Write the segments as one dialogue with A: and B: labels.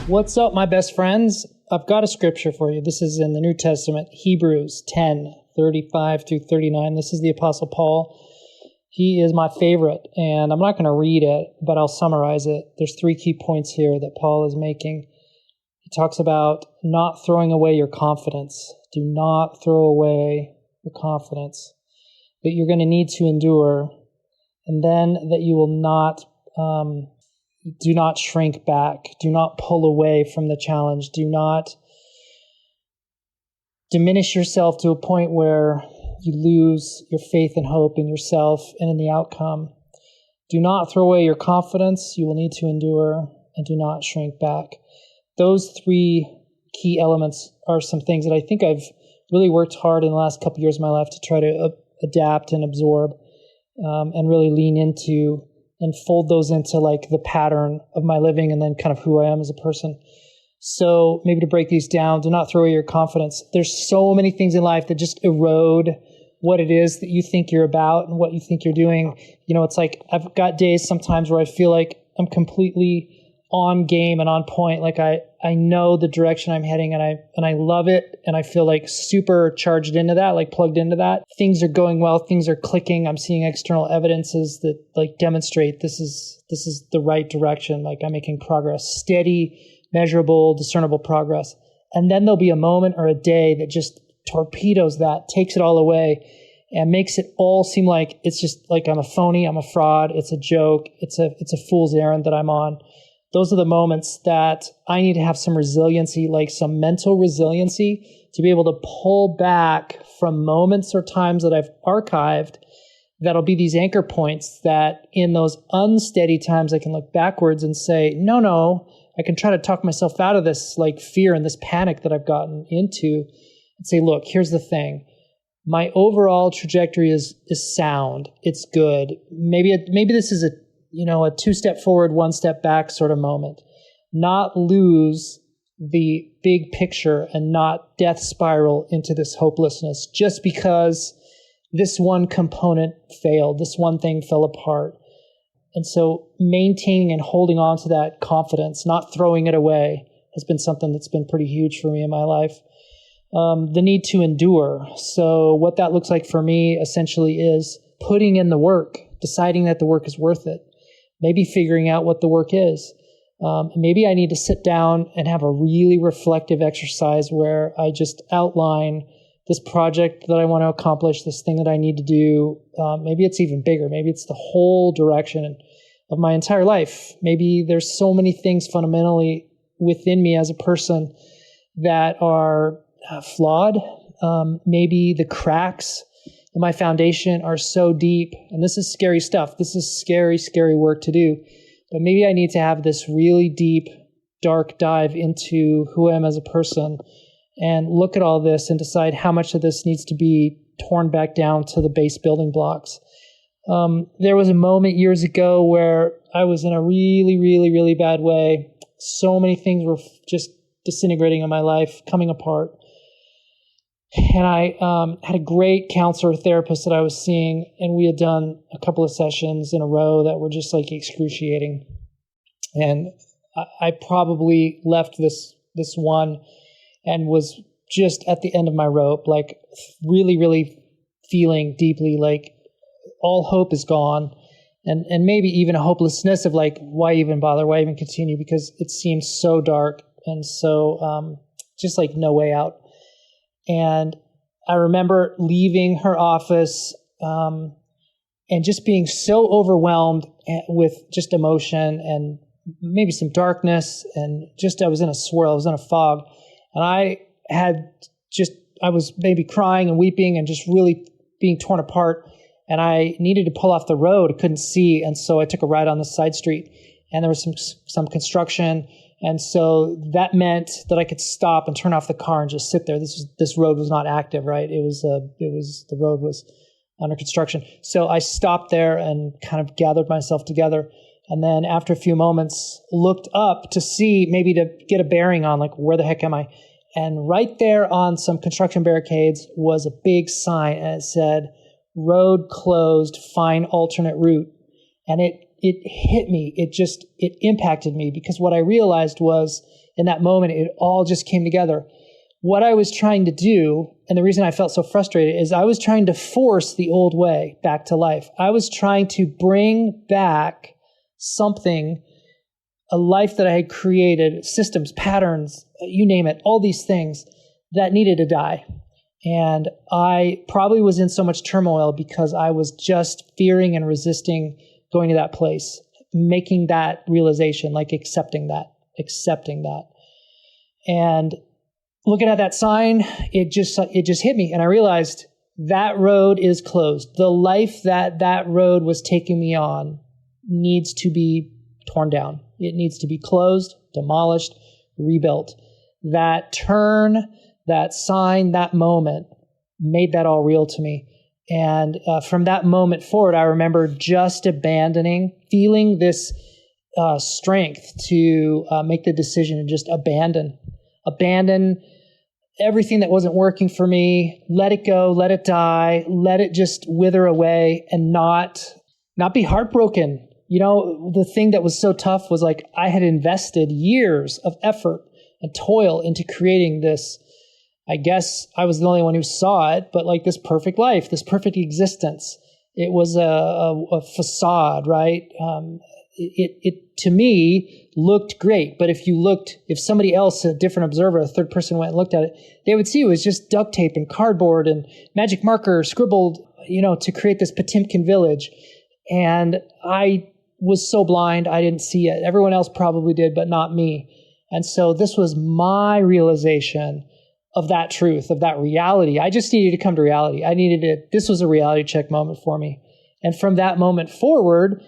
A: What's up, my best friends? I've got a scripture for you. This is in the New Testament, Hebrews 10:35 through 39. This is the Apostle Paul. He is my favorite, and I'm not going to read it, but I'll summarize it. There's 3 key points here that Paul is making. He talks about not throwing away your confidence. Do not throw away your confidence. That you're going to need to endure, and then that you will not do not shrink back. Do not pull away from the challenge. Do not diminish yourself to a point where you lose your faith and hope in yourself and in the outcome. Do not throw away your confidence. You will need to endure, and do not shrink back. Those 3 key elements are some things that I think I've really worked hard in the last couple of years of my life to try to adapt and absorb and really lean into and fold those into like the pattern of my living and then kind of who I am as a person. So maybe to break these down, do not throw away your confidence. There's so many things in life that just erode what it is that you think you're about and what you think you're doing. You know, it's like I've got days sometimes where I feel like I'm completely on game and on point. Like I know the direction I'm heading and I love it. And I feel like super charged into that, like plugged into that. Things are going well. Things are clicking. I'm seeing external evidences that like demonstrate this is the right direction. Like I'm making progress, steady, measurable, discernible progress. And then there'll be a moment or a day that just torpedoes that, takes it all away and makes it all seem like it's just like I'm a phony, I'm a fraud, it's a joke, it's a fool's errand that I'm on. Those are the moments that I need to have some resiliency, like some mental resiliency, to be able to pull back from moments or times that I've archived. That'll be these anchor points that in those unsteady times I can look backwards and say, no, I can try to talk myself out of this like fear and this panic that I've gotten into and say, look, here's the thing. My overall trajectory is sound. It's good. Maybe this is a 2-step forward, 1-step back sort of moment. Not lose the big picture and not death spiral into this hopelessness just because this one component failed, this one thing fell apart. And so maintaining and holding on to that confidence, not throwing it away, has been something that's been pretty huge for me in my life. The need to endure. So what that looks like for me essentially is putting in the work, deciding that the work is worth it. Maybe figuring out what the work is. Maybe I need to sit down and have a really reflective exercise where I just outline this project that I want to accomplish, this thing that I need to do. Maybe it's even bigger. Maybe it's the whole direction of my entire life. Maybe there's so many things fundamentally within me as a person that are flawed. Maybe the cracks in my foundation are so deep, and this is scary stuff. This is scary, scary work to do. But maybe I need to have this really deep, dark dive into who I am as a person and look at all this and decide how much of this needs to be torn back down to the base building blocks. There was a moment years ago where I was in a really, really, really bad way. So many things were just disintegrating in my life, coming apart. And I had a great counselor therapist that I was seeing, and we had done a couple of sessions in a row that were just like excruciating. And I probably left this one and was just at the end of my rope, like really, really feeling deeply like all hope is gone. And maybe even a hopelessness of like, why even bother? Why even continue? Because it seems so dark and so just like no way out. And I remember leaving her office and just being so overwhelmed with just emotion and maybe some darkness. And just I was in a swirl, I was in a fog. And I was maybe crying and weeping and just really being torn apart. And I needed to pull off the road. I couldn't see. And so I took a ride on the side street. And there was some construction. And so that meant that I could stop and turn off the car and just sit there. This road was not active, right? The road was under construction. So I stopped there and kind of gathered myself together. And then after a few moments, looked up to see, maybe to get a bearing on like, where the heck am I? And right there on some construction barricades was a big sign, and it said, "Road closed, find alternate route." And it hit me. It impacted me, because what I realized was in that moment, it all just came together. What I was trying to do, and the reason I felt so frustrated, is I was trying to force the old way back to life. I was trying to bring back something, a life that I had created, systems, patterns, you name it, all these things that needed to die. And I probably was in so much turmoil because I was just fearing and resisting going to that place, making that realization, like accepting that. And looking at that sign, it just hit me. And I realized that road is closed. The life that road was taking me on needs to be torn down. It needs to be closed, demolished, rebuilt. That turn, that sign, that moment made that all real to me. And from that moment forward, I remember just abandoning, feeling this strength to make the decision and just abandon everything that wasn't working for me, let it go, let it die, let it just wither away and not be heartbroken. You know, the thing that was so tough was like I had invested years of effort and toil into creating this. I guess I was the only one who saw it, but like this perfect life, this perfect existence. It was a facade, right? It to me looked great, but if somebody else, a different observer, a third person went and looked at it, they would see it was just duct tape and cardboard and magic marker scribbled, to create this Potemkin village. And I was so blind, I didn't see it. Everyone else probably did, but not me. And so this was my realization of that truth, of that reality. I just needed to come to reality. I needed it. This was a reality check moment for me. And from that moment forward,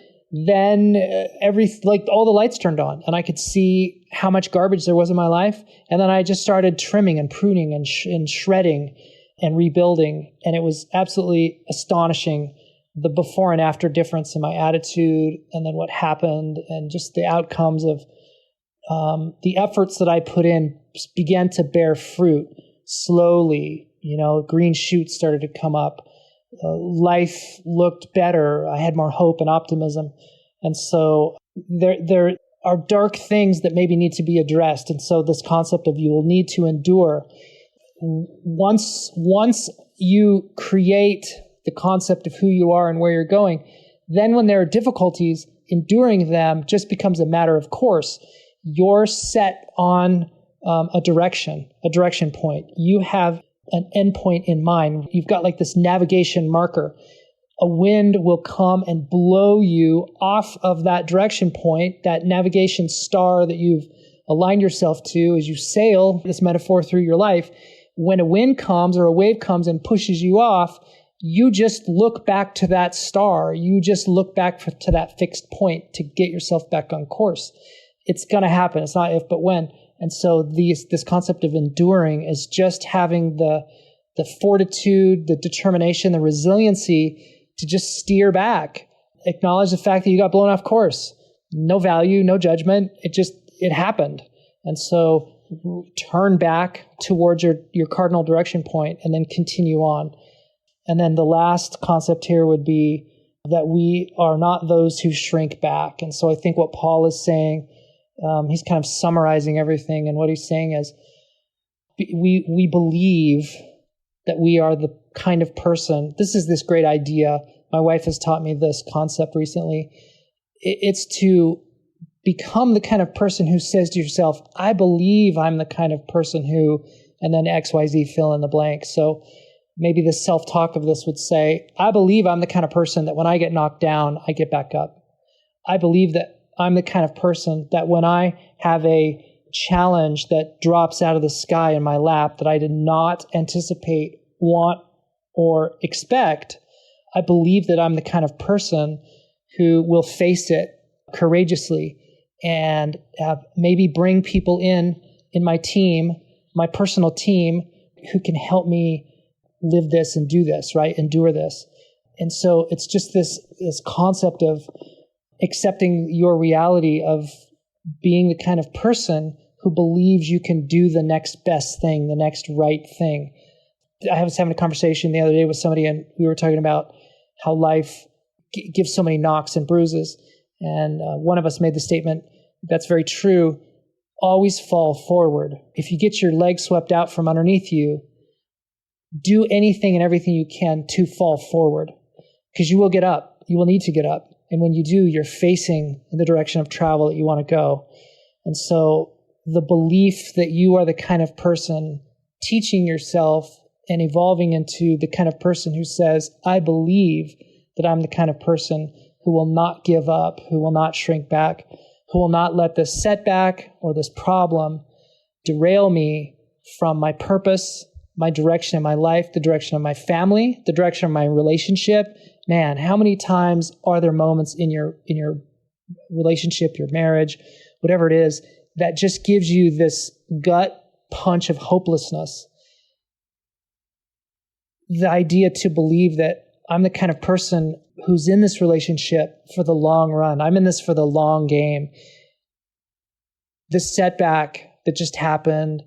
A: then all the lights turned on and I could see how much garbage there was in my life. And then I just started trimming and pruning and shredding and rebuilding. And it was absolutely astonishing, the before and after difference in my attitude, and then what happened, and just the outcomes of the efforts that I put in began to bear fruit slowly. Green shoots started to come up. Life looked better. I had more hope and optimism. And so there are dark things that maybe need to be addressed. And so this concept of you will need to endure. Once you create the concept of who you are and where you're going, then when there are difficulties, enduring them just becomes a matter of course. You're set on a direction point. You have an endpoint in mind. You've got like this navigation marker. A wind will come and blow you off of that direction point, that navigation star that you've aligned yourself to as you sail this metaphor through your life. When a wind comes or a wave comes and pushes you off, you just look back to that star. You just look back to that fixed point to get yourself back on course. It's going to happen. It's not if, but when. And so this concept of enduring is just having the fortitude, the determination, the resiliency to just steer back, acknowledge the fact that you got blown off course. No value, no judgment. It happened. And so turn back towards your cardinal direction point and then continue on. And then the last concept here would be that we are not those who shrink back. And so I think what Paul is saying, he's kind of summarizing everything, and what he's saying is we believe that we are the kind of person. This is this great idea. My wife has taught me this concept recently. It's to become the kind of person who says to yourself, I believe I'm the kind of person who, and then XYZ, fill in the blank. So maybe the self-talk of this would say, I believe I'm the kind of person that when I get knocked down, I get back up. I believe that I'm the kind of person that when I have a challenge that drops out of the sky in my lap that I did not anticipate, want, or expect, I believe that I'm the kind of person who will face it courageously and maybe bring people in my team, my personal team, who can help me live this and do this, right? Endure this. And so it's just this concept of accepting your reality of being the kind of person who believes you can do the next best thing, the next right thing. I was having a conversation the other day with somebody, and we were talking about how life gives so many knocks and bruises. And one of us made the statement, that's very true. always fall forward. If you get your legs swept out from underneath you, do anything and everything you can to fall forward, because you will get up. You will need to get up. And when you do, you're facing in the direction of travel that you want to go. And so the belief that you are the kind of person teaching yourself and evolving into the kind of person who says, I believe that I'm the kind of person who will not give up, who will not shrink back, who will not let this setback or this problem derail me from my purpose, my direction in my life, the direction of my family, the direction of my relationship. Man, how many times are there moments in your relationship, your marriage, whatever it is, that just gives you this gut punch of hopelessness? The idea to believe that I'm the kind of person who's in this relationship for the long run. I'm in this for the long game. This setback that just happened,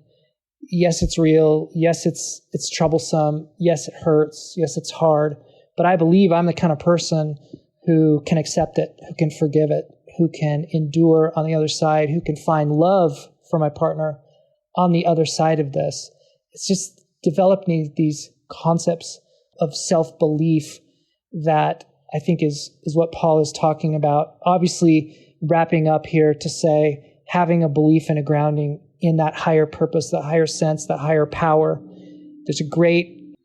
A: yes, it's real. Yes, it's troublesome. Yes, it hurts. Yes, it's hard. But I believe I'm the kind of person who can accept it, who can forgive it, who can endure on the other side, who can find love for my partner on the other side of this. It's just developing these concepts of self-belief that I think is what Paul is talking about. Obviously, wrapping up here to say having a belief and a grounding in that higher purpose, that higher sense, that higher power. There's a great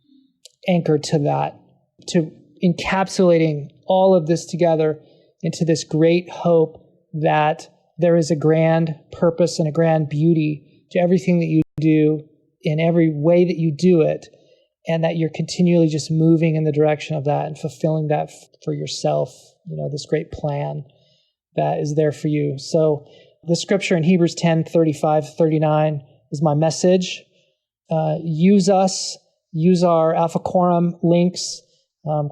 A: anchor to that, to encapsulating all of this together into this great hope that there is a grand purpose and a grand beauty to everything that you do in every way that you do it, and that you're continually just moving in the direction of that and fulfilling that for yourself, this great plan that is there for you. So the scripture in Hebrews 10:35-39 is my message. Use us, use our Alpha Quorum links.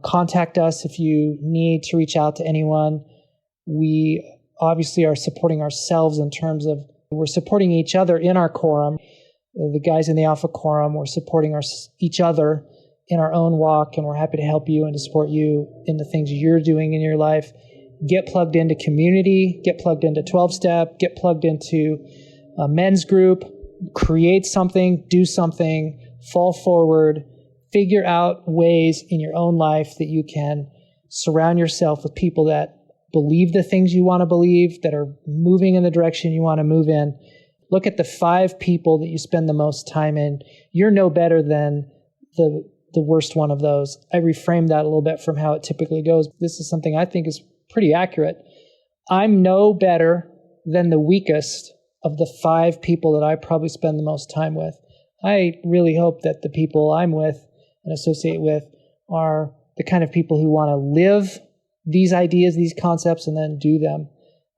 A: Contact us if you need to reach out to anyone. We obviously are supporting ourselves in terms of we're supporting each other in our quorum. The guys in the Alpha Quorum, we're supporting each other in our own walk, and we're happy to help you and to support you in the things you're doing in your life. Get plugged into community, get plugged into 12-step, get plugged into a men's group, create something, do something, fall forward, figure out ways in your own life that you can surround yourself with people that believe the things you want to believe, that are moving in the direction you want to move in. Look at the 5 people that you spend the most time in. You're no better than the worst one of those. I reframed that a little bit from how it typically goes. This is something I think is pretty accurate. I'm no better than the weakest of the 5 people that I probably spend the most time with. I really hope that the people I'm with and associate with are the kind of people who want to live these ideas, these concepts, and then do them.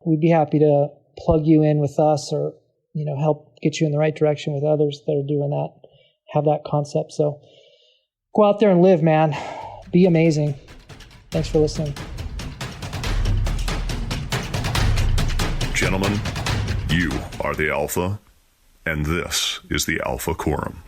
A: We'd be happy to plug you in with us, or help get you in the right direction with others that are doing that, have that concept. So go out there and live, man. Be amazing. Thanks for listening.
B: Gentlemen, you are the Alpha, and this is the Alpha Quorum.